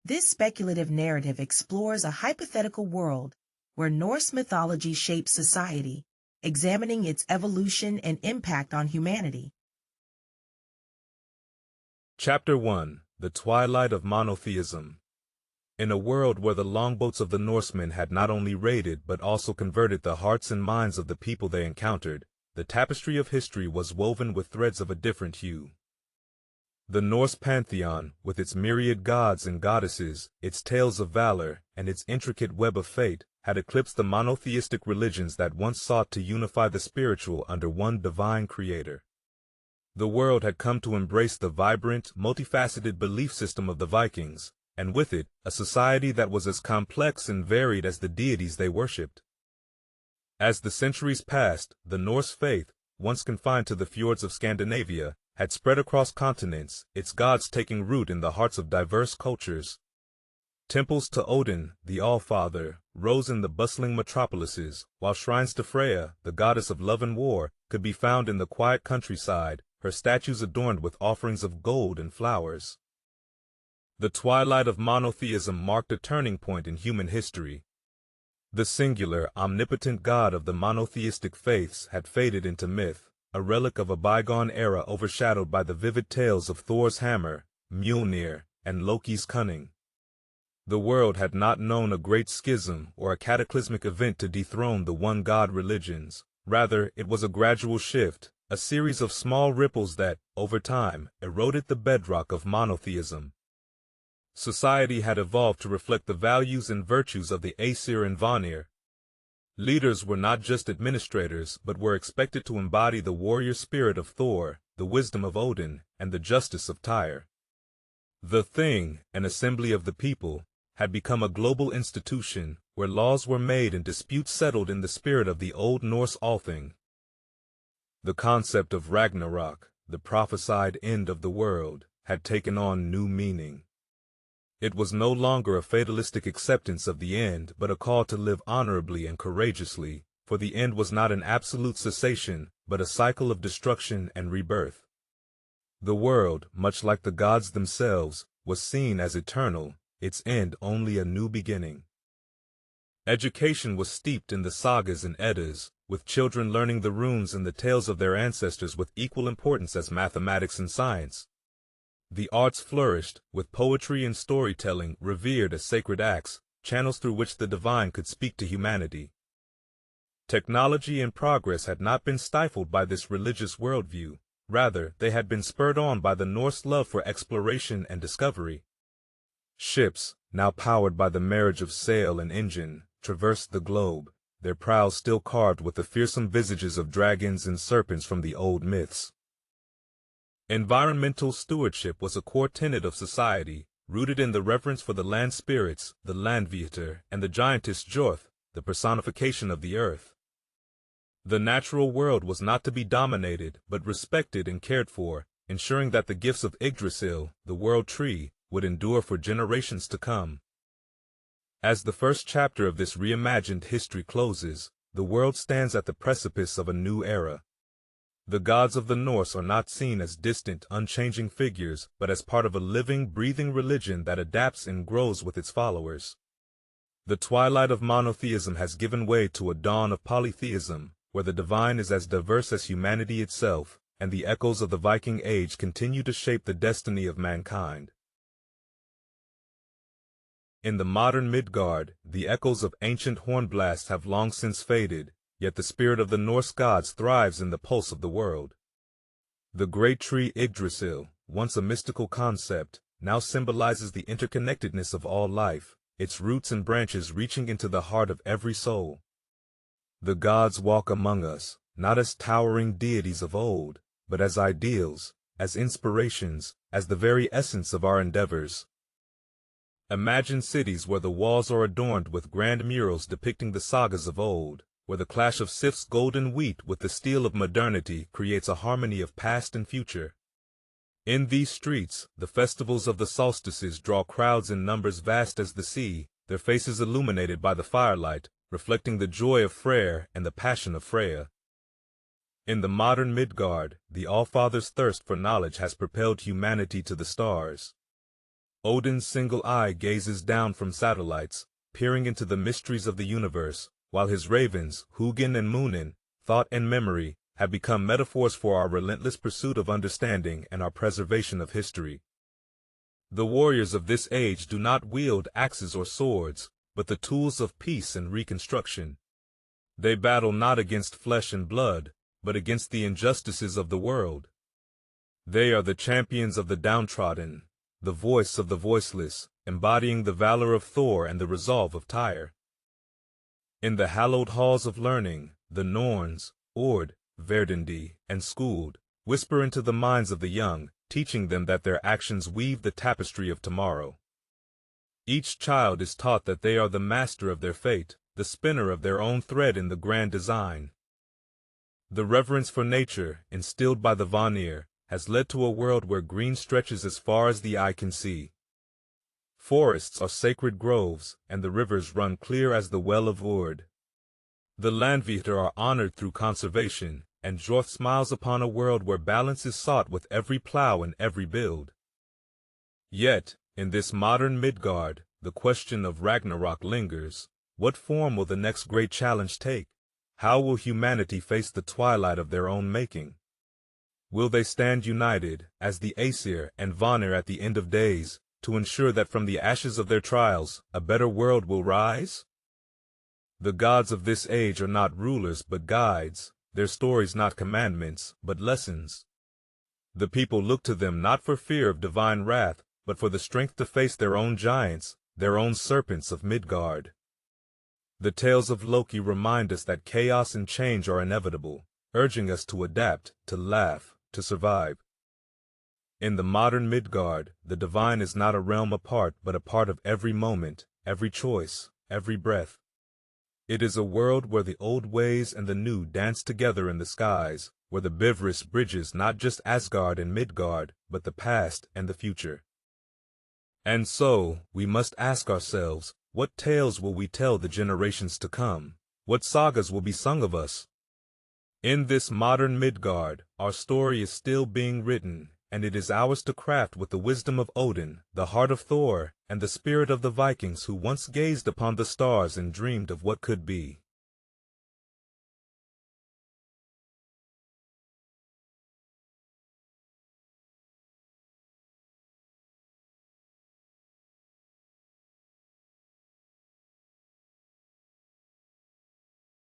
This speculative narrative explores a hypothetical world where Norse mythology shapes society, examining its evolution and impact on humanity. Chapter 1: The Twilight of Monotheism. In a world where the longboats of the Norsemen had not only raided but also converted the hearts and minds of the people they encountered, the tapestry of history was woven with threads of a different hue. The Norse pantheon, with its myriad gods and goddesses, its tales of valor, and its intricate web of fate, had eclipsed the monotheistic religions that once sought to unify the spiritual under one divine creator. The world had come to embrace the vibrant, multifaceted belief system of the Vikings, and with it, a society that was as complex and varied as the deities they worshipped. As the centuries passed, the Norse faith, once confined to the fjords of Scandinavia, had spread across continents, its gods taking root in the hearts of diverse cultures. Temples to Odin, the All-Father, rose in the bustling metropolises, while shrines to Freya, the goddess of love and war, could be found in the quiet countryside, her statues adorned with offerings of gold and flowers. The twilight of monotheism marked a turning point in human history. The singular, omnipotent God of the monotheistic faiths had faded into myth, a relic of a bygone era overshadowed by the vivid tales of Thor's hammer, Mjolnir, and Loki's cunning. The world had not known a great schism or a cataclysmic event to dethrone the one-God religions. Rather, it was a gradual shift, a series of small ripples that, over time, eroded the bedrock of monotheism. Society had evolved to reflect the values and virtues of the Aesir and Vanir. Leaders were not just administrators, but were expected to embody the warrior spirit of Thor, the wisdom of Odin, and the justice of Tyr. The Thing, an assembly of the people, had become a global institution, where laws were made and disputes settled in the spirit of the Old Norse Althing. The concept of Ragnarok, the prophesied end of the world, had taken on new meaning. It was no longer a fatalistic acceptance of the end, but a call to live honorably and courageously, for the end was not an absolute cessation, but a cycle of destruction and rebirth. The world, much like the gods themselves, was seen as eternal, its end only a new beginning. Education was steeped in the sagas and Eddas, with children learning the runes and the tales of their ancestors with equal importance as mathematics and science. The arts flourished, with poetry and storytelling revered as sacred acts, channels through which the divine could speak to humanity. Technology and progress had not been stifled by this religious worldview. Rather, they had been spurred on by the Norse love for exploration and discovery. Ships, now powered by the marriage of sail and engine, traversed the globe, their prows still carved with the fearsome visages of dragons and serpents from the old myths. Environmental stewardship was a core tenet of society, rooted in the reverence for the land spirits, the Landvieter, and the giantess Jorth, the personification of the earth. The natural world was not to be dominated, but respected and cared for, ensuring that the gifts of Yggdrasil, the world tree, would endure for generations to come. As the first chapter of this reimagined history closes, the world stands at the precipice of a new era. The gods of the Norse are not seen as distant, unchanging figures, but as part of a living, breathing religion that adapts and grows with its followers. The twilight of monotheism has given way to a dawn of polytheism, where the divine is as diverse as humanity itself, and the echoes of the Viking age continue to shape the destiny of mankind. In the modern Midgard, the echoes of ancient hornblasts have long since faded, yet the spirit of the Norse gods thrives in the pulse of the world. The great tree Yggdrasil, once a mystical concept, now symbolizes the interconnectedness of all life, its roots and branches reaching into the heart of every soul. The gods walk among us, not as towering deities of old, but as ideals, as inspirations, as the very essence of our endeavors. Imagine cities where the walls are adorned with grand murals depicting the sagas of old, where the clash of Sif's golden wheat with the steel of modernity creates a harmony of past and future. In these streets, the festivals of the solstices draw crowds in numbers vast as the sea, their faces illuminated by the firelight, reflecting the joy of Freyr and the passion of Freya. In the modern Midgard, the All-Father's thirst for knowledge has propelled humanity to the stars. Odin's single eye gazes down from satellites, peering into the mysteries of the universe, while his ravens, Hugin and Munin, thought and memory, have become metaphors for our relentless pursuit of understanding and our preservation of history. The warriors of this age do not wield axes or swords, but the tools of peace and reconstruction. They battle not against flesh and blood, but against the injustices of the world. They are the champions of the downtrodden, the voice of the voiceless, embodying the valor of Thor and the resolve of Tyr. In the hallowed halls of learning, the Norns, Ord, Verdandi, and Skuld, whisper into the minds of the young, teaching them that their actions weave the tapestry of tomorrow. Each child is taught that they are the master of their fate, the spinner of their own thread in the grand design. The reverence for nature, instilled by the Vanir, has led to a world where green stretches as far as the eye can see. Forests are sacred groves, and the rivers run clear as the well of Ord. The Landvita are honored through conservation, and Jorth smiles upon a world where balance is sought with every plow and every build. Yet, in this modern Midgard, the question of Ragnarok lingers. What form will the next great challenge take? How will humanity face the twilight of their own making? Will they stand united, as the Aesir and Vanir at the end of days, to ensure that from the ashes of their trials, a better world will rise? The gods of this age are not rulers but guides, their stories not commandments, but lessons. The people look to them not for fear of divine wrath, but for the strength to face their own giants, their own serpents of Midgard. The tales of Loki remind us that chaos and change are inevitable, urging us to adapt, to laugh, to survive. In the modern Midgard, the divine is not a realm apart but a part of every moment, every choice, every breath. It is a world where the old ways and the new dance together in the skies, where the Bifrost bridges not just Asgard and Midgard, but the past and the future. And so, we must ask ourselves, what tales will we tell the generations to come? What sagas will be sung of us? In this modern Midgard, our story is still being written, and it is ours to craft with the wisdom of Odin, the heart of Thor, and the spirit of the Vikings who once gazed upon the stars and dreamed of what could be.